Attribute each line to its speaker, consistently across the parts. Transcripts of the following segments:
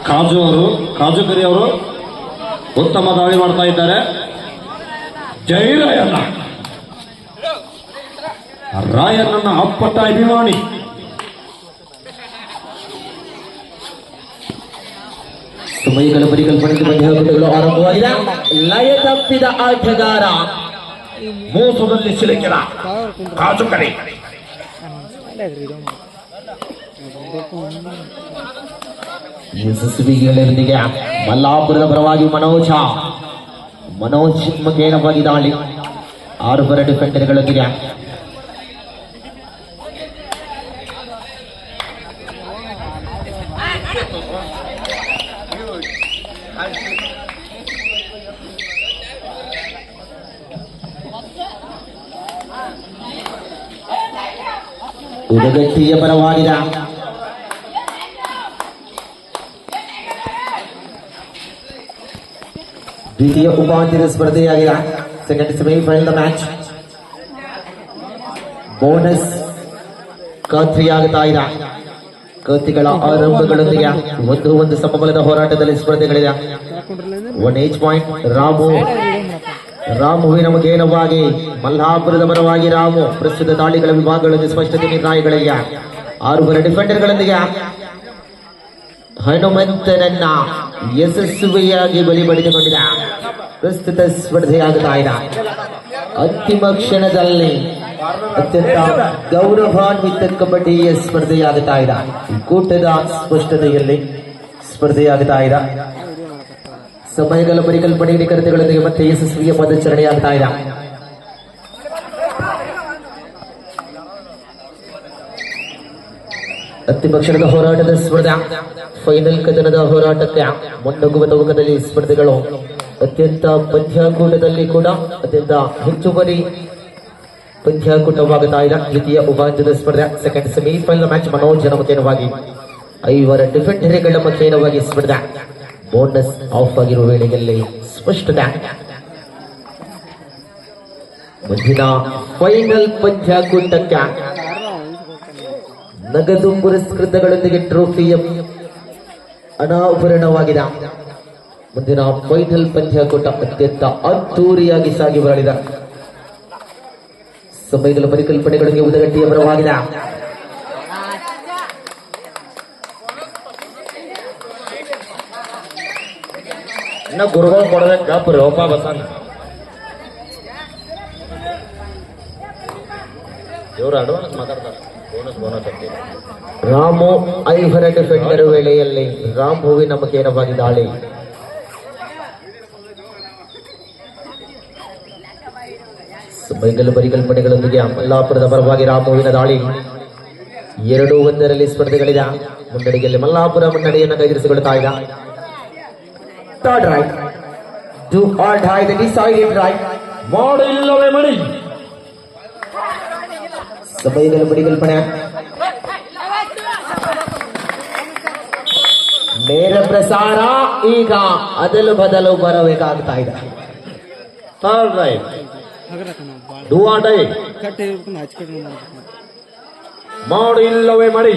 Speaker 1: ಕಾಜುಕರಿ ಅವರು ಉತ್ತಮ ದಾಳಿ ಮಾಡ್ತಾ ಇದ್ದಾರೆ. ಜೈ ರಾಯಣ್ಣ, ರಾಯಣ್ಣನ ಅಪ್ಪಟ ಅಭಿಮಾನಿ.
Speaker 2: ಸಮಯಗಳ ಪರಿಕಲ್ಪನೆಗೆ ಪಂದ್ಯಾಟಗಳು ಆರಂಭವಾಗಿದೆ. ಲಯ ತಪ್ಪಿದ ಆಟಗಾರ,
Speaker 1: ಮೋಸದಲ್ಲಿ ಸಿಲುಕಿದ ಕಾಜುಕರಿ.
Speaker 2: ಯಶಸ್ವಿಗಳೊಂದಿಗೆ ಮಲ್ಲಾಪುರದ ಪರವಾಗಿ ಮನೋಜ್ ಮುಖೇನವಾಗಿ ದಾಳಿ. 6 ಪರ ಡಿಫೆಂಡರ್ಗಳೊಂದಿಗೆ ಉದಗಟ್ಟಿಯ ಪರವಾಗಿದೆ. ದ್ವಿತೀಯ ಉಪಾಂತ್ಯದ ಸ್ಪರ್ಧೆಯಾಗಿದೆ. Second semifinal match. ಬೋನಸ್ ಖಾತ್ರಿಯಾಗುತ್ತಾ ಇದೆ. ಕತ್ತಿಗಳ ಆರಂಭಗಳೊಂದಿಗೆ ಒಂದು ಸಮಬಲದ ಹೋರಾಟದಲ್ಲಿ ಸ್ಪರ್ಧೆಗಳಿದೆ. 1 ಏಜ್ ಪಾಯಿಂಟ್. ರಾಮುವಿನ ಮುಖೇನವಾಗಿ ಮಲ್ಲಾಪುರದ ಪರವಾಗಿ ರಾಮು ಪ್ರಸ್ತುತ ದಾಳಿಗಳ ವಿಭಾಗಗಳಲ್ಲಿ ಸ್ಪಷ್ಟತೆ ನಿರ್ಣಯಗಳಿಗೆ 6 ಪರ ಡಿಫೆಂಡರ್ಗಳೊಂದಿಗೆ ಹನುಮಂತನನ್ನ ಯಶಸ್ವಿಯಾಗಿ ಬಲಿ ಪಡೆದುಕೊಂಡಿದೆ. ಪ್ರಸ್ತುತ ಸ್ಪರ್ಧೆಯಾಗುತ್ತಾ ಇದೆ. ಅಂತಿಮ ಕ್ಷಣದಲ್ಲಿ ಅತ್ಯಂತ ಗೌರವಾನ್ವಿತ ಕಬಡ್ಡಿಯ ಸ್ಪರ್ಧೆಯಾಗುತ್ತಾ ಇದೆ. ಕೂಟದ ಸ್ಪಷ್ಟತೆಯಲ್ಲಿ ಸ್ಪರ್ಧೆಯಾಗುತ್ತಾ ಇದೆ. ಸಮಯಗಳ ಪರಿಕಲ್ಪನೆ ನಿಖರತೆಗಳೊಂದಿಗೆ ಮತ್ತೆ ಯಶಸ್ವಿಯ ಪದಚರಣೆಯಾಗ್ತಾ ಇದೆ. ಅಂತಿಮ ಕ್ಷಣದ ಹೋರಾಟದ ಸ್ಪರ್ಧೆ, ಫೈನಲ್ ಕದನದ ಹೋರಾಟಕ್ಕೆ ಮೊಂಡಗುವ ತವಕದಲ್ಲಿ ಸ್ಪರ್ಧೆಗಳು. ಅತ್ಯಂತ ಪಂದ್ಯಾಕೂಟದಲ್ಲಿ ಕೂಡ ಅತ್ಯಂತ ಹೆಚ್ಚುವರಿ ಪಂದ್ಯಾಕೂಟವಾಗುತ್ತಾ ಇದೆ. ದ್ವಿತೀಯ ಉಪಾಂತ್ಯದ ಸ್ಪರ್ಧೆ, ಸೆಕೆಂಡ್ ಸೆಮಿಫೈನಲ್ ಮ್ಯಾಚ್. ಮನೋಜನ ಮುಖೇನವಾಗಿ 5 ಡಿಫೆಂಡರ್ಗಳ ಮುಖೇನವಾಗಿ ಸ್ಪರ್ಧೆ. ಬೋನಸ್ ಆಫ್ ಆಗಿರುವ ವೇಳೆಯಲ್ಲಿ ಸ್ಪಷ್ಟತೆ. ಮುಂದಿನ ಫೈನಲ್ ಪಂದ್ಯಾಕೂಟಕ್ಕೆ ನಗದು ಪುರಸ್ಕೃತಗಳೊಂದಿಗೆ ಟ್ರೋಫಿಯ ಅನಾವರಣವಾಗಿದೆ. ಮುಂದಿನ ಫೈನಲ್ ಪಂದ್ಯಾಕೂಟ ಅತ್ಯಂತ ಅದ್ದೂರಿಯಾಗಿ ಸಾಗಿ ಬರಲಿದೆ. ಸಮಯಗಳ ಪರಿಕಲ್ಪನೆಗಳಿಗೆ ಉದಗಟ್ಟಿಯ ಪರವಾಗಿದೆ.
Speaker 1: ಇನ್ನ ಗುರುಗಳು ಕೊಡಬೇಕು ಗಪ್ಪ ರೋಪ ಬಸನ್ನ ಇವರು ಅಡ್ವಾನ್ಸ್ ಮಾತಾಡ್ತಾರೆ. ಬೋನಸ್ ಅಂತ
Speaker 2: ರಾಮು 5 ಡಿಫೆಂಡರ್ ವೇಳೆಯಲ್ಲಿ ರಾಮುವಿನ ಮುಖೇನವಾಗಿ ದಾಳಿ. ಸಮಯಗಳ ಪರಿಕಲ್ಪನೆಗಳೊಂದಿಗೆ ಮಲ್ಲಾಪುರದ ಪರವಾಗಿ ರಾಮುವಿನ ದಾಳಿ. 2-1 ಸ್ಪರ್ಧೆಗಳಿದೆ. ಮುನ್ನಡೆಯಲ್ಲಿ ಮಲ್ಲಾಪುರ ಮುನ್ನಡೆಯನ್ನು ಕೈಗೆತ್ತಿಸಿಕೊಳ್ಳುತ್ತಾ ಇದೆ. Third right. Do or die, the decided right.
Speaker 1: ಮಾಡಿ ಇಲ್ಲವೇ ಮಡಿ.
Speaker 2: ಸಮಯಗಳ ಪರಿಕಲ್ಪನೆ. ನೇರ ಪ್ರಸಾರ ಈಗ ಅದಲು ಬದಲು ಬರಬೇಕಾಗ್ತಾ ಇದೆ.
Speaker 1: Third right. Do or dye. ಮಾಡಿ ಇಲ್ಲವೇ ಮಡಿ.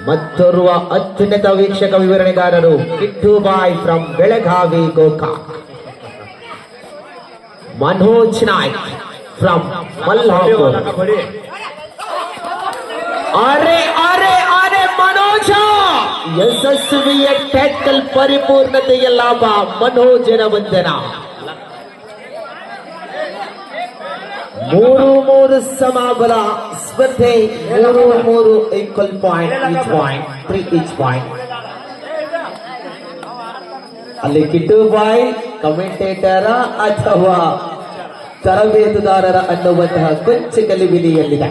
Speaker 1: ಮತ್ತೋರ್ವ ಅತ್ಯುನ್ನತ ವೀಕ್ಷಕ ವಿವರಣೆಗಾರರು ಕಿಟ್ಟು ಬಾಯ್ ಫ್ರಮ್ ಬೆಳಗಾವಿ ಗೋಕಾಕ್. ಮನೋಜ್ ನಾಯ್ಕ್ ಫ್ರಮ್ ಮಲ್ಲಾಪುರ. ಅರೆ ಅರೆ ಅರೆ ಮನೋಜ, ಯಶಸ್ವಿಯ ಟ್ಯಾಕಲ್ ಪರಿಪೂರ್ಣತೆಯ ಲಾಭ ಮನೋಜನ ವಂದನ. 3-3 ಸಮಬಲ ಸ್ಪರ್ಧೆ. 3-3 equal point, each point, 3 each point. ಅಲ್ಲಿ ಕಿಟ್ಟು ಬಾಯ್ ಕಮೆಂಟೇಟರ ಅಥವಾ ತರಬೇತುದಾರರ ಅನ್ನುವಂತಹ ಕೊಂಚ ಗಲಿಬಿಲಿಯಲ್ಲಿದೆ.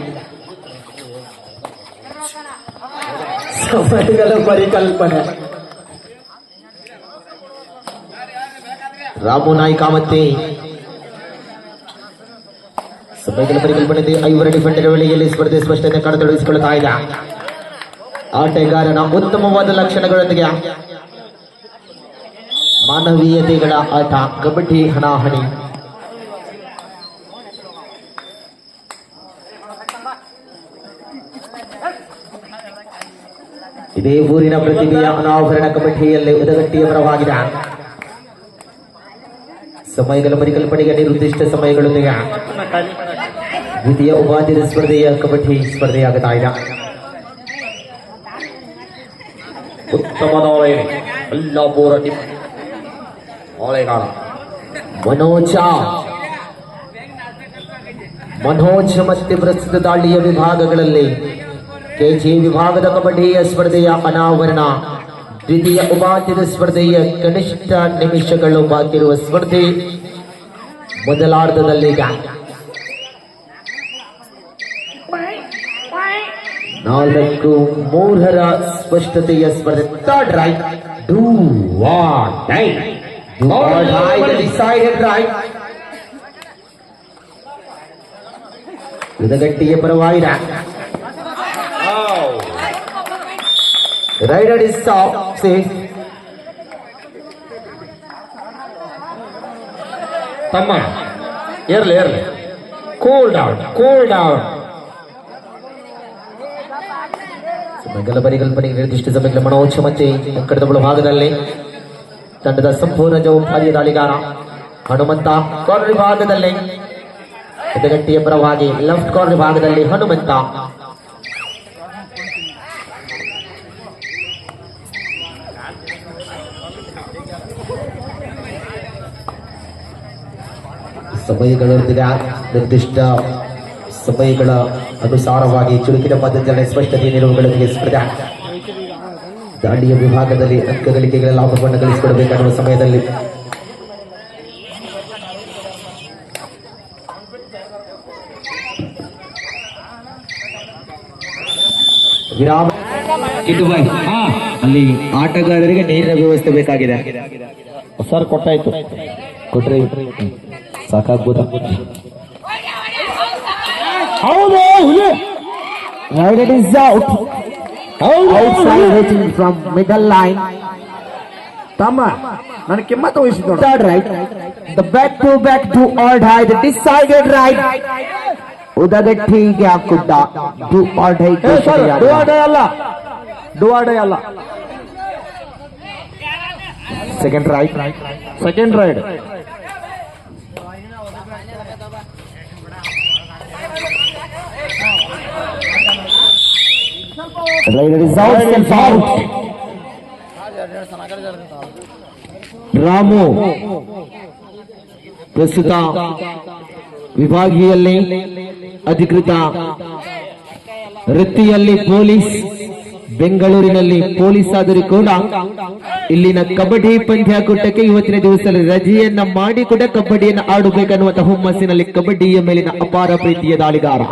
Speaker 1: ಸಮಯಗಳ ಪರಿಕಲ್ಪನೆ. ರಾಮು ನಾಯ್ಕ ಮತ್ತೆ ಸಮಯಗಳ ಪರಿಕಲ್ಪನೆ. 5 ಡಿಫೆಂಡರ್ ವೇಳೆಯಲ್ಲಿ ಸ್ಪರ್ಧೆ ಸ್ಪಷ್ಟತೆ ಕಡತೊಡಗಿಸಿಕೊಳ್ಳುತ್ತಾ ಇದೆ. ಆಟಗಾರನ ಉತ್ತಮವಾದ ಲಕ್ಷಣಗಳೊಂದಿಗೆ ಮಾನವೀಯತೆಗಳ ಆಟ, ಕಬಡ್ಡಿ ಹಣಾಹಣಿ.
Speaker 2: ಇದೇ ಊರಿನ ಪ್ರತಿಭೆಯ ಅನಾವರಣ ಕಬಡ್ಡಿಯಲ್ಲಿ ಉದಗಟ್ಟಿಯ ಪರವಾಗಿದೆ. ಸಮಯಗಳ ಪರಿಕಲ್ಪನೆಗೆ ನಿರ್ದಿಷ್ಟ ಸಮಯಗಳೊಂದಿಗೆ ದ್ವಿತೀಯ ಉಪಾಧ್ಯದ ಸ್ಪರ್ಧೆಯ ಕಬಡ್ಡಿ ಸ್ಪರ್ಧೆಯಾಗುತ್ತಾ ಇದೆ. ಉತ್ತಮವಾದ ಅಲ್ಲಾಪುರ ಮನೋಜ್ ಮತ್ತೆ ಪ್ರಸ್ತುತ ದಾಳಿಯ ವಿಭಾಗಗಳಲ್ಲಿ ಕೆಜಿ ವಿಭಾಗದ ಕಬಡ್ಡಿಯ ಸ್ಪರ್ಧೆಯ ಅನಾವರಣ, ದ್ವಿತೀಯ ಉಪಾಧ್ಯದ ಸ್ಪರ್ಧೆಯ ಕನಿಷ್ಠ ನಿಮಿಷಗಳು ಬಾಕಿರುವ ಸ್ಪರ್ಧೆ ಮೊದಲಾರ್ಧದಲ್ಲಿ 4-3 ಸ್ಪಷ್ಟತೆಯ ಸ್ಪರ್ಧೆ. Third right, do or die, decided right. ಉದಗಟ್ಟಿಯ ಪರವಾಗಿದೆ. Raider is safe.
Speaker 3: ತಮ್ಮ ಇರ್ಲಿ ಕೂಲ್ ಡೌನ್.
Speaker 2: ಸಮಯಗಳ ಪರಿಕಲ್ಪನೆಗೆ ನಿರ್ದಿಷ್ಟ ಸಮಯಗಳ ಮನೋಚ್ಛ ಮತ್ತೆ ಅಂಕಣದ ಭಾಗದಲ್ಲಿ ತಂಡದ ಸಂಪೂರ್ಣ ಜವಾಬ್ದಾರಿಯ ದಾಳಿಗಾರ ಹನುಮಂತ. ಕಾರ್ನರ್ ವಿಭಾಗದಲ್ಲಿ ಉದಗಟ್ಟಿಯ ಪರವಾಗಿ ಲೆಫ್ಟ್ ಕಾರ್ನರ್ ವಿಭಾಗದಲ್ಲಿ ಹನುಮಂತ. ಸಮಯಗಳೊಂದಿಗೆ ನಿರ್ದಿಷ್ಟ ಸಮಯಗಳ ಅನುಸಾರವಾಗಿ ಚುರುಕಿನ ಪದ್ಧತಿಯಲ್ಲಿ ಸ್ಪಷ್ಟತೆ ನಿಲುವುಗಳೊಂದಿಗೆ ಸ್ಪರ್ಧೆ. ದಾಳಿಯ ವಿಭಾಗದಲ್ಲಿ ಅಂಕ ಗಳಿಕೆಗಳ ಲಾಭವನ್ನು ಗಳಿಸಿಕೊಡಬೇಕಾಗುವ ಸಮಯದಲ್ಲಿ ವಿರಾಮ ಅಲ್ಲಿ ಆಟಗಾರರಿಗೆ ನೀರಿನ ವ್ಯವಸ್ಥೆ ಬೇಕಾಗಿದೆ.
Speaker 3: ಸರ್ ಕೊಟ್ಟಾಯ್ತು,
Speaker 2: ಕೊಟ್ರೆ ಸಾಕಾಗ್ಬೋದ?
Speaker 3: ಹೌದು
Speaker 2: It is out. Outside hitting from middle line.
Speaker 3: ತಮ್ಮ ನನ್ನ ಕಿಮ್ಮತ್ತು ವಹಿಸಿದ್ದು.
Speaker 2: Third right. The back to all high. The decided right. Udagatti ಕುಡ್ಡ do or die.
Speaker 3: Do or die ಅಲ್ಲ.
Speaker 2: Second right. Rider is out. Ramu ಪ್ರಸ್ತುತ ವಿಭಾಗೀಯಲ್ಲಿ ಅಧಿಕೃತ ವೃತ್ತಿಯಲ್ಲಿ ಪೊಲೀಸ್, ಬೆಂಗಳೂರಿನಲ್ಲಿ ಪೊಲೀಸ್ ಆದರೂ ಕೂಡ ಇಲ್ಲಿನ ಕಬಡ್ಡಿ ಪಂದ್ಯಾಕೂಟಕ್ಕೆ ಇವತ್ತಿನ ದಿವಸದಲ್ಲಿ ರಜೆಯನ್ನ ಮಾಡಿ ಕೂಡ ಕಬಡ್ಡಿಯನ್ನು ಆಡಬೇಕನ್ನುವಂತ ಹುಮ್ಮಸ್ಸಿನಲ್ಲಿ ಕಬಡ್ಡಿಯ ಮೇಲಿನ ಅಪಾರ ಪ್ರೀತಿಯ ದಾಳಿಗಾರ.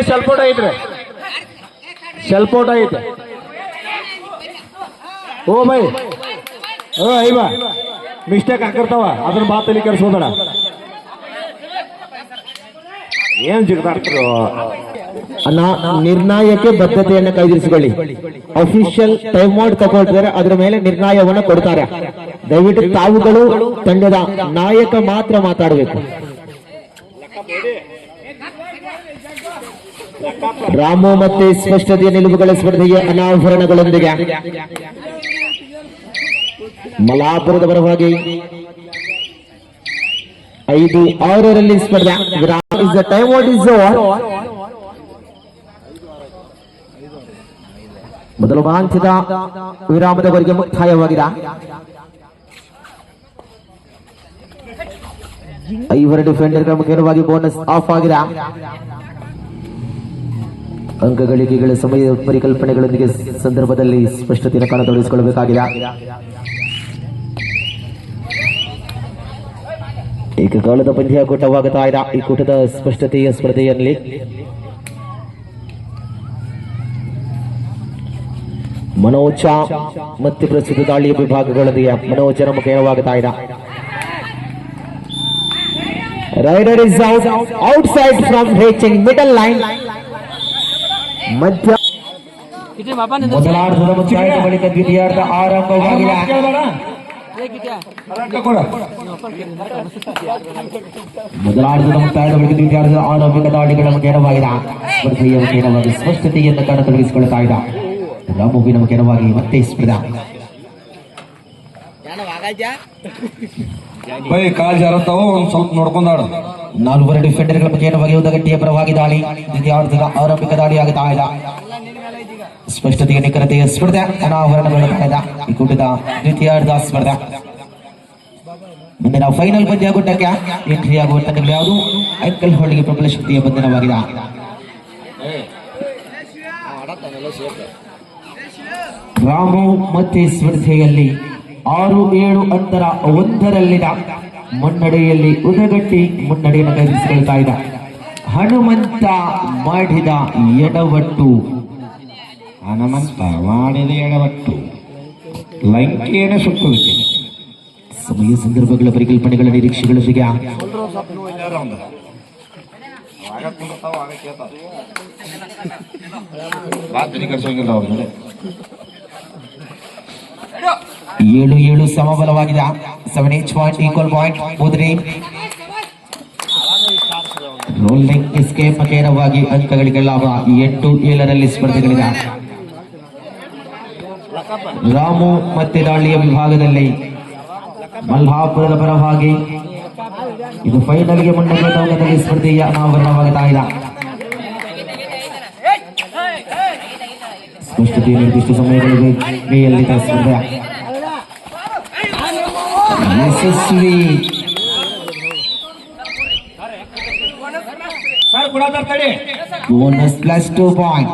Speaker 3: ಸ್ವಲ್ಪ ಐತೆ. ಓ ಬೈ ಐವಾ ಮಿಸ್ಟೇಕ್ ಹಾಕಿರ್ತಾವ, ಅದನ್ನ ಮಾತಲ್ಲಿ ಕೆಲ್ಸೋದಡ. ಏನ್ ಜಿಗ್ದಾಡ್ತಿರೋ
Speaker 2: ನಿರ್ಣಯಕ್ಕೆ ಬದ್ಧತೆಯನ್ನು ಕಾಯ್ದಿರಿಸಿಕೊಳ್ಳಿ. ಅಫಿಷಿಯಲ್ ಟೈಮ್ ಔಟ್ ತಗೊಳ್ತಾರೆ, ಅದರ ಮೇಲೆ ನಿರ್ಣಯವನ್ನು ಕೊಡ್ತಾರೆ. ದಯವಿಟ್ಟು ತಾವುಗಳು ತಂಡದ ನಾಯಕ ಮಾತ್ರ ಮಾತಾಡಬೇಕು. ರಾಮು ಮತ್ತೆ ಸ್ಪಷ್ಟತೆಯ ನಿಲುವುಗಳ ಸ್ಪರ್ಧೆಯ ಅನಾವರಣಗಳೊಂದಿಗೆ ಮಲಾಪುರದ ಪರವಾಗಿ 5-6 ಸ್ಪರ್ಧೆ. Time out is over. ಮೊದಲು ವಾಂಛಿತ ವಿರಾಮದವರೆಗೆ ಮುಕ್ತಾಯವಾಗಿದೆ. 5 ಡಿಫೆಂಡರ್ಗಳ ಮುಖ್ಯವಾಗಿ ಬೋನಸ್ ಆಫ್ ಆಗಿದೆ. ಅಂಕ ಗಳಿಕೆಗಳ ಸಮಯ ಪರಿಕಲ್ಪನೆಗಳೊಂದಿಗೆ ಸಂದರ್ಭದಲ್ಲಿ ಸ್ಪಷ್ಟತೆಯನ್ನು ಕಾಣತೊಡಗಿಸಿಕೊಳ್ಳಬೇಕಾಗಿದೆ. ಏಕಕಾಲದ ಪಂದ್ಯಾಕೂಟವಾಗುತ್ತಾ ಇದೆ. ಈ ಕೂಟದ ಸ್ಪಷ್ಟತೆಯ ಸ್ಪರ್ಧೆಯಲ್ಲಿ ಮನೋಜ ಮತ್ತು ಪ್ರಸ್ತುತ ದಾಳಿಯ ವಿಭಾಗಗಳೊಂದಿಗೆ ಮನೋಜನ ಮುಖೇನವಾಗುತ್ತಾ ಇದೆ. Raider is outside from reaching middle line. ಮಧ್ಯ ಮೊದಲಾರ್ಧದ ಮುಕ್ತಾಯದ ಬಳಿಕ ದ್ವಿತೀಯಾರ್ಧ ಆರಂಭವಾಗಿದೆ.
Speaker 3: ರೊಕ್ಕ ಕೊಡು. ಮೊದಲಾರ್ಧದ ಮುಕ್ತಾಯದ ಬಳಿಕ ದ್ವಿತೀಯಾರ್ಧದ ಆರಂಭಿಕ ದಾಳಿಗಳ ಮುಖೇನವಾಗಿದೆ. ಸ್ಪರ್ಧೆಯ ಮುಖೇನವಾಗಿ ಸ್ಪಷ್ಟತೆಯನ್ನು ತೊಡಗಿಸಿಕೊಳ್ಳುತ್ತಾ ಇದ್ದ ರಾಮುವಿನ ಮುಖೇನವಾಗಿ ಮತ್ತೆ ಸ್ಪರ್ಧೆ. ಬೈ ಕಾಲ್ ಜಾರತ್ತಾವ ಒಂದ್ ಸ್ವಲ್ಪ ನೋಡ್ಕೊಂಡಾಡು. ನಾಲ್ವರು ಡಿಫೆಂಡರ್ಗಳ ಮುಖೇನವಾಗಿ ಉದಗಟ್ಟಿಯ ಪರವಾಗಿ ದಾಳಿ. ದ್ವಿತೀಯಾರ್ಧದ ಆರಂಭಿಕ ದಾಳಿಯಾಗುತ್ತಾ ಇದೆ. ಸ್ಪಷ್ಟತೆಯ ನಿಖರತೆಯ ಸ್ಪರ್ಧೆ ಅನಾವರಣಗೊಳ್ಳುತ್ತಾ ಇದೆ ಈ ಕೂಟದ ದ್ವಿತೀಯಾರ್ಧ ಸ್ಪರ್ಧೆ. ಮುಂದಿನ ಫೈನಲ್ ಪಂದ್ಯಾಕೂಟಕ್ಕೆ ಎಂಟ್ರಿ ಆಗುವ ತಂಡಗಳು ಯಾವುದು? ಅಂಕಲ್ ಹೋಲ್ಡ್ಗೆ ಪ್ರಬಲ ಶಕ್ತಿಯ ಬಂಧನವಾಗಿದೆ. ರಾಮು ಮತ್ತೆ ಸ್ಪರ್ಧೆಯಲ್ಲಿ 6-7 ಅಂತರ ಒಂದರಲ್ಲಿನ ಮುನ್ನಡೆಯಲ್ಲಿ ಉದಗಟ್ಟಿ ಮುನ್ನಡೆಯನ್ನು ಕೈಗೊಳ್ಳುತ್ತಾ ಇದೆ. ಹನುಮಂತ ಮಾಡಿದ ಎಡವಟ್ಟು ಲಂಕೆಯನ್ನು ಸುತ್ತುವಿಕೆ. ಸಮಯ ಸಂದರ್ಭಗಳ ಪರಿಕಲ್ಪನೆಗಳ ನಿರೀಕ್ಷೆಗಳೊಂದಿಗೆ ಏಳು ಏಳು ಸಮಬಲವಾಗಿದೆ. 7 each point equal point. ಮುದ್ರೆ ರೋಲಿಂಗ್ ಎಸ್ಕೇಪ್ ಮುಖೇನವಾಗಿ ಅಂಕಗಳಿಗೆ ಲಾಭ. 8-7ರಲ್ಲಿ ಸ್ಪರ್ಧೆಗಳಿದೆ. ರಾಮು ಮತ್ತೆ ದಾಳಿಯ ವಿಭಾಗದಲ್ಲಿ ಮಲ್ಹಾಪುರದ ಪರವಾಗಿ ಇದು ಫೈನಲ್ಗೆ ಮುನ್ನಡೆಯ ತವಕದಲ್ಲಿ ಸ್ಪರ್ಧೆಯ ಅನಾವರಣವಾಗುತ್ತಾ ಇದೆ. ಸ್ಪಷ್ಟತೆಯ ನಿರ್ದಿಷ್ಟ ಸಮಯಗಳಿಗೆ ಮೇಯಲ್ಲಿದ್ದ ಸ್ಪರ್ಧೆ ಯಶಸ್ವಿ. Bonus plus 2 point.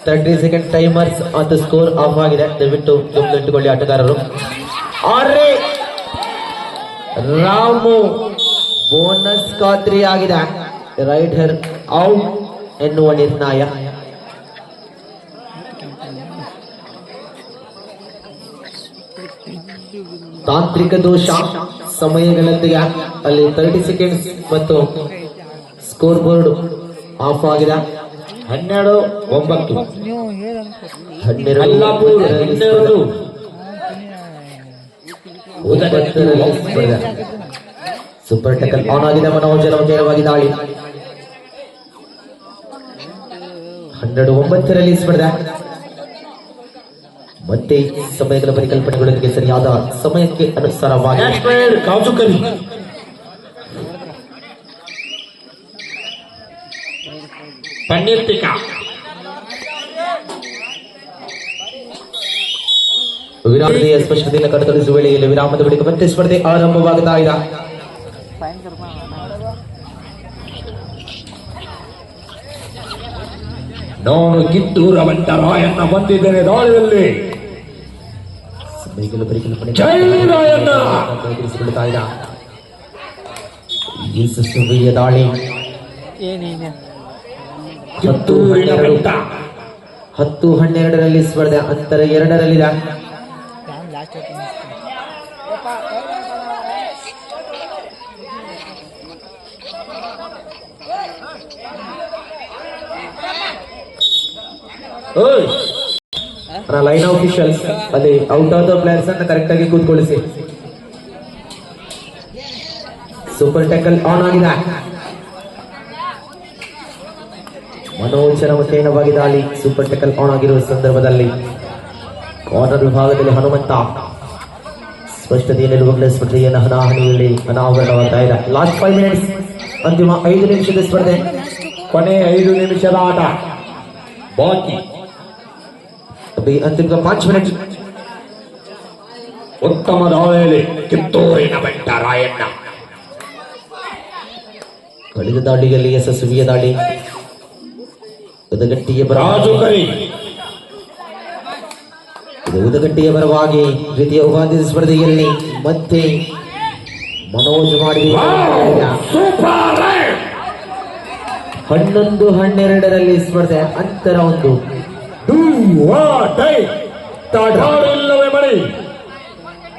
Speaker 2: Thirty second timers ಅಂತ ಸ್ಕೋರ್ ಆಫ್ ಆಗಿದೆ. ದಯವಿಟ್ಟು ಗಮನವಿಟ್ಟುಕೊಳ್ಳಿ ಆಟಗಾರರು. ಆರ್ರೆ ರಾಮು ಬೋನಸ್ ಖಾತ್ರಿಯಾಗಿದೆ. ರೈಡರ್ ಔಟ್ ಎನ್ನುವ ನಿರ್ಣಯ. ತಾಂತ್ರಿಕ ದೋಷ ಸಮಯಗಳೊಂದಿಗೆ ಅಲ್ಲಿ 30 ಸೆಕೆಂಡ್ಸ್ ಮತ್ತು ಸ್ಕೋರ್ ಬೋರ್ಡ್ ಆಫ್ ಆಗಿದೆ. 12-9 ಸೂಪರ್ ಟಕಲ್ ಆನ್ ಆಗಿದೆ. ಮನೋಜನ ನೇರವಾಗಿ ದಾಳಿ. 12-9ರಲ್ಲಿ ಸ್ಪರ್ಧೆ. ಮತ್ತೆ ಸಮಯಗಳ ಪರಿಕಲ್ಪನೆಗಳೊಂದಿಗೆ ಸರಿಯಾದ ಸಮಯಕ್ಕೆ ಅನುಸಾರವಾಗಿ ಕಾಜುಕರಿ ಪನ್ನೀರ್ ಟಿಕ್ಕಾ ವಿರಾಮದ ಸ್ಪಷ್ಟತೆಯನ್ನು ಕಡತರಿಸುವ ವೇಳೆಯಲ್ಲಿ ವಿರಾಮದ ಬಳಿಕ ಮತ್ತೆ ಸ್ಪರ್ಧೆ ಆರಂಭವಾಗುತ್ತಾ ಇದೆ.
Speaker 3: ನಾನು ಕಿತ್ತೂರ ರಾಯಣ್ಣ ಬಂದಿದ್ದೇನೆ ದಾಳಿಯಲ್ಲಿ.
Speaker 2: ಸಮಯಗಳ ಪರಿಕಲ್ಪನೆ
Speaker 3: ಜೈ ರಾಯಣ್ಣ
Speaker 2: ಕೈಗೊಳಿಸಿಕೊಳ್ಳುತ್ತಾ ಇದೆ. ಈ ಸುಸುವಿಯ ದಾಳಿ.
Speaker 3: ಕಿತ್ತೂರಿನ ಬೆಟ್ಟ
Speaker 2: 10-12ರಲ್ಲಿ ಸ್ಪರ್ಧೆ. ಅಂತರ 2ರಲ್ಲಿದೆ. ಲೈನ್ ಆಫೀಷಿಯಲ್ಸ್ ಅಲ್ಲಿ ಔಟ್ ಆಫ್ ದ ಪ್ಲೇಯರ್ಸ್ ಅನ್ನು ಕರೆಕ್ಟ್ ಆಗಿ ಕೂತ್ಕೊಳ್ಳಿಸಿ. ಸೂಪರ್ ಟ್ಯಾಕಲ್ ಆನ್ ಆಗಿದೆ. ಮನೋಜನ ಮುಖೇನವಾಗಿ ದಾಳಿ. ಸೂಪರ್ ಟ್ಯಾಕಲ್ ಆನ್ ಆಗಿರುವ ಸಂದರ್ಭದಲ್ಲಿ ಕಾರ್ನರ್ ವಿಭಾಗದಲ್ಲಿ ಹನುಮಂತ ಸ್ಪಷ್ಟತೆಯ ನಿಲುವುಗಳ ಸ್ಪರ್ಧೆಯನ್ನು ಹನಾಹಣಿಯಲ್ಲಿ ಅನಾವರಣವಾಗ್ತಾ ಇದೆ. ಲಾಸ್ಟ್ 5 ಮಿನಿಟ್ಸ್, ಅಂತಿಮ 5 ನಿಮಿಷದ ಸ್ಪರ್ಧೆ.
Speaker 3: ಕೊನೆ 5 ನಿಮಿಷದ ಆಟ ಬಾಕಿ.
Speaker 2: ಅಂತಿಮ 5 ಮಿನಿಟ್.
Speaker 3: ಉತ್ತಮ ದಾಳಿಯಲ್ಲಿ ಕಿತ್ತೂರಿನ ಬೆಟ್ಟ ರಾಯಣ್ಣ.
Speaker 2: ಕಳೆದ ದಾಳಿಯಲ್ಲಿ ಯಶಸ್ವಿಯ ದಾಳಿ. ಉದಗಟ್ಟಿಯ ಪರವಾಗಿ ದ್ವಿತೀಯ ಉಪಾಂತ್ಯ ಸ್ಪರ್ಧೆಯಲ್ಲಿ ಮತ್ತೆ ಮನೋಜ್ ಮಾಡಿ 11-12ರಲ್ಲಿ ಸ್ಪರ್ಧೆ. ಅಂತರ 1.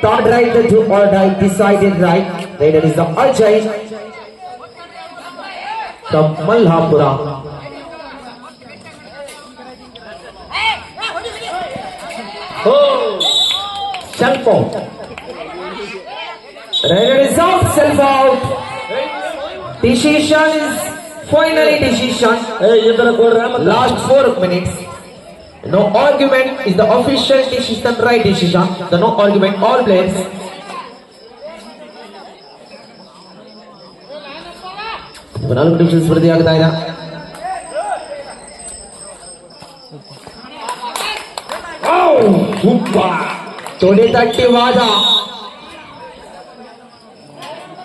Speaker 2: Third right, the 2 or die decided right. Later is the Ajay.
Speaker 1: from Malhapura. Self out. Red is out, self out. Decision is finally decision. Last 4 minutes. No argument is the official decision, right decision. The no argument, all players. ನಾಲ್ಕು ನಿಮಿಷ ಸ್ಪರ್ಧೆ ಆಗ್ತಾ ಇದೆ. ತೊಡೆ ತಟ್ಟಿ ವಾದ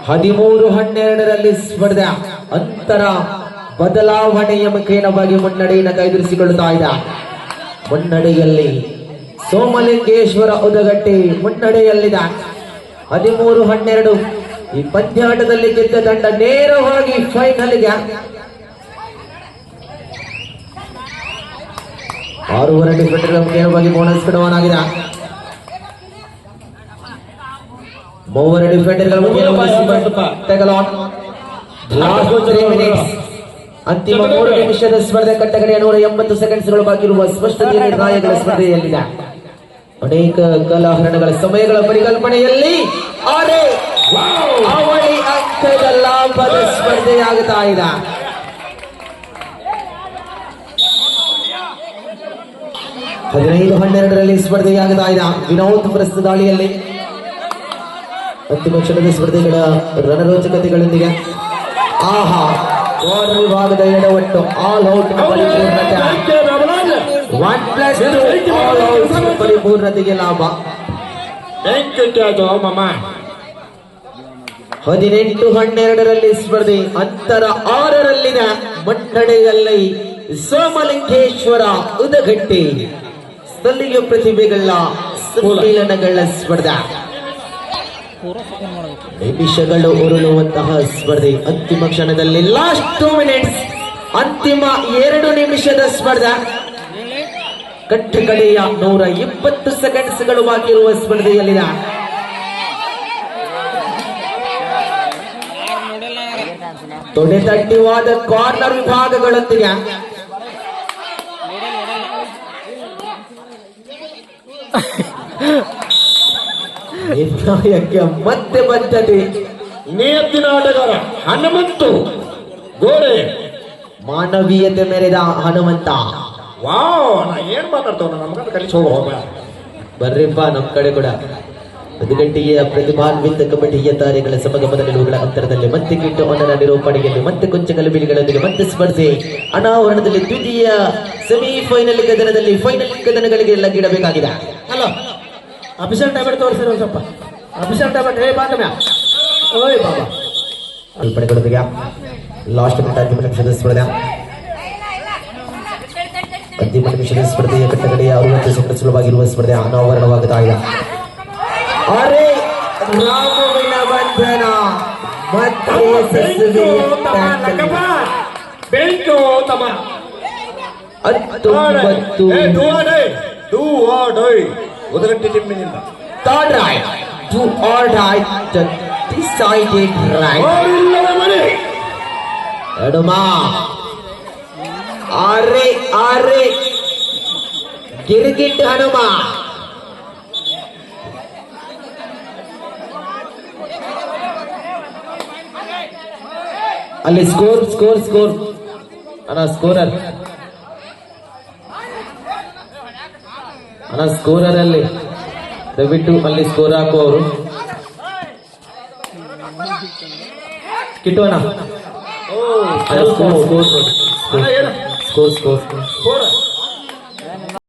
Speaker 1: 13-12 ಸ್ಪರ್ಧೆ ಅಂತರ ಬದಲಾವಣೆಯ ಮುಖೇನವಾಗಿ ಮುನ್ನಡೆಯನ್ನು ಕೈದುರಿಸಿಕೊಳ್ಳುತ್ತಾ ಇದೆ. ಮುನ್ನಡೆಯಲ್ಲಿ ಸೋಮಲಿಂಗೇಶ್ವರ ಉದಗಟ್ಟಿ ಮುನ್ನಡೆಯಲ್ಲಿದೆ 13-12. ಈ ಪಂದ್ಯಾಟದಲ್ಲಿ ಗೆದ್ದ ತಂಡ ನೇರವಾಗಿ ಫೈನಲ್ಗೆ 6 ಡಿಫೆಂಡರ್ಗಳ ಮುಖೇನವಾಗಿ ಬೋನಸ್ ಕಡವನಾಗಿದೆ. 3 ಡಿಫೆಂಡರ್ಗಳ ಅಂತಿಮ 3 ನಿಮಿಷದ ಸ್ಪರ್ಧೆ ಕಟ್ಟಕಡೆಯ 180 ಸೆಕೆಂಡ್ಸ್ಗಳು ಬಾಕಿ ಇರುವ ಸ್ಪಷ್ಟತೆಯ ನಿರ್ಣಾಯಕಗಳ ಸ್ಪರ್ಧೆಯಲ್ಲಿದೆ. ಅನೇಕ ಕಲಾಹರಣಗಳ ಸಮಯಗಳ ಪರಿಕಲ್ಪನೆಯಲ್ಲಿ ಅವಳಿ ಅಂಕದ ಲಾಭದ ಸ್ಪರ್ಧೆಯಾಗುತ್ತಾ ಇದೆ. ಹದಿನೈದು 12ರಲ್ಲಿ ಸ್ಪರ್ಧೆಯಾಗುತ್ತಾ ಇದೆ. ವಿನೋದ್ ಪ್ರಸ್ತುತ ದಾಳಿಯಲ್ಲಿ ಅಂತಿಮ ಕ್ಷಣದ ಸ್ಪರ್ಧೆಗಳ ರಣರೋಚಕತೆಗಳೊಂದಿಗೆ ವಿಭಾಗದ ಎಡವಟ್ಟು ಆಲ್ ಔಟ್ ಪರಿಪೂರ್ಣತೆಗೆ ಲಾಭ. 18-12ರಲ್ಲಿ ಸ್ಪರ್ಧೆ ಅಂತರ 6ರಲ್ಲಿನ ಮುನ್ನಡೆಯಲ್ಲಿ ಸೋಮಲಿಂಗೇಶ್ವರ ಉದಗಟ್ಟಿ ಸ್ಥಳೀಯ ಪ್ರತಿಭೆಗಳ ಸಮ್ಮೇಳನಗಳ ಸ್ಪರ್ಧೆ. ನಿಮಿಷಗಳು ಉರುಳುವಂತಹ ಸ್ಪರ್ಧೆ ಅಂತಿಮ ಕ್ಷಣದಲ್ಲಿ ಲಾಸ್ಟ್ 2 ಮಿನಿಟ್ಸ್ ಅಂತಿಮ 2 ನಿಮಿಷದ ಸ್ಪರ್ಧೆ ಕಟ್ಟಕಡೆಯ 120 ಸೆಕೆಂಡ್ಸ್ಗಳು ಬಾಕಿ ಇರುವ ಸ್ಪರ್ಧೆಯಲ್ಲಿದೆ. ತೊಡೆತಟ್ಟಿವಾದ ಕಾರ್ನರ್ ವಿಭಾಗಗಳೊಂದಿಗೆ ನಿರ್ಣಯಕ್ಕೆ ಮತ್ತೆ ಬದ್ಧತೆ.
Speaker 4: ನಿಯತ್ತಿನ ಆಟಗಾರ ಹನುಮಂತು ಗೋಡೆ.
Speaker 1: ಮಾನವೀಯತೆ ಮೆರೆದ ಹನುಮಂತ.
Speaker 4: ನಾ ಏನ್ ಮಾತಾಡ್ತಾವ ನಮ್ಗ ಕಲಿಸಿ ಹೋಗ
Speaker 1: ಬರ್ರಿಪ್ಪ ನಮ್ ಕಡೆ ಕೂಡ. ಉದಗಟ್ಟಿಯ ಪ್ರತಿಭಾನ್ವಿತ ಕಬಡ್ಡಿಯ ತಾರೆಗಳ ಸಮಗಮದ ನಿಲುವುಗಳ ಅಂತರದಲ್ಲಿ ಮತ್ತೆ ಕಿಟ್ಟು ಅವನ ನಿರೂಪಣೆಯಲ್ಲಿ ಮತ್ತೆ ಕೊಂಚ ಗಲಭೆಗಳೊಂದಿಗೆ ಮತ್ತೆ ಸ್ಪರ್ಧೆ ಅನಾವರಣದಲ್ಲಿ ದ್ವಿತೀಯ ಸೆಮಿಫೈನಲ್ ಕದನದಲ್ಲಿ ಫೈನಲ್ ಕದನಗಳಿಗೆ ಲಗ್ಗಿಡಬೇಕಾಗಿದೆ.
Speaker 4: ಅಲ್ಲ ಅಫಿಷಿಯಲ್ ಟ್ಯಾಬ್ಲೆಟ್ ತೋರಿಸಿರೋ ಸ್ವಲ್ಪ ಅಫಿಷಿಯಲ್ ಟ್ಯಾಬ್ಲೆಟ್ ಓಯ್ ಬಾಬಾ
Speaker 1: ಕಲ್ಪನೆಗಳೊಂದಿಗೆ ಲಾಸ್ಟ್ ಮಿನಿಟ್ ಅಂತಿಮ ನಿಮಿಷದ ಸ್ಪರ್ಧೆ. ಅಂತಿಮ ನಿಮಿಷದ ಸ್ಪರ್ಧೆಯ ಕಟ್ಟಕಡೆಯ 60 ಸೆಕೆಂಡ್ ಸುಲಭವಾಗಿರುವ ಸ್ಪರ್ಧೆ ಅನಾವರಣವಾಗುತ್ತಾ ಇದೆ. ರಾಮವಿನ ಬಂಧನ ಮತ್ತೆ
Speaker 4: ಬೆಂಕೋ ತಮ್ಮ
Speaker 1: 19
Speaker 4: Udagatti ಟಿಮ್ಮಿನಿಂದ
Speaker 1: third right to all right the decided right ಎಡಮಾ ಆರೆ ಗಿರ್ಗಿಟ್ ಹನುಮ ಅಲ್ಲಿ ಸ್ಕೋರ್ ಅಣ್ಣ ಸ್ಕೋರರ್ ಅಣ್ಣ ಸ್ಕೋರರ್ ಅಲ್ಲಿ ದಯವಿಟ್ಟು ಅಲ್ಲಿ ಸ್ಕೋರ್ ಹಾಕುವ ಅವರು ಕಿಟ್ಟೋಣ ಸ್ಕೋರ್